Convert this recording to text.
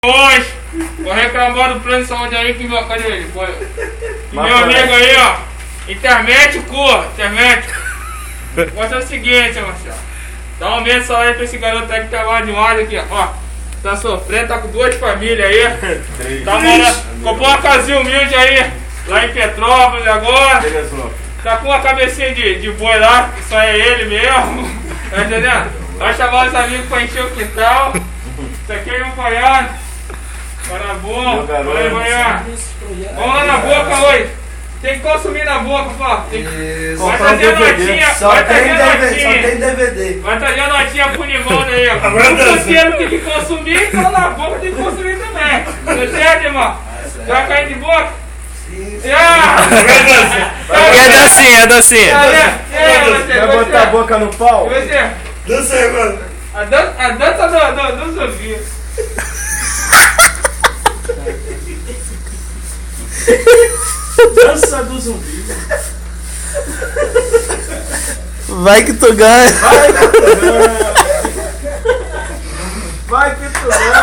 Hoje, vou reclamar do plano de saúde aí que meu, cadê ele? Que meu amigo aí, ó, internet, internet. Mas é o seguinte, Marcelo, dá um aumento de salário pra esse garoto aí que trabalha demais aqui, ó. Tá sofrendo, tá com 2 famílias aí. Tá morando, comprou uma casinha humilde aí, lá em Petrópolis agora. Tá com uma cabecinha de boi lá, que só é ele mesmo. Tá entendendo? Vai chamar os amigos pra encher o quintal. Isso aqui é um baiano. Para bom, vai baiano. Vamos lá na boca hoje. Tem que consumir na boca, pô. Vai trazer a notinha. Só tem DVD. Vai trazer a notinha pro Nivaldo aí, ó. O porteiro tem que consumir, então na boca tem que consumir também. Tá certo, irmão? Vai cair de boca? Sim. É dancinha. Vai botar a boca no pau? Dança aí, mano. A dança do zumbi. Dança do zumbi. Vai que tu ganha. Vai que tu ganha.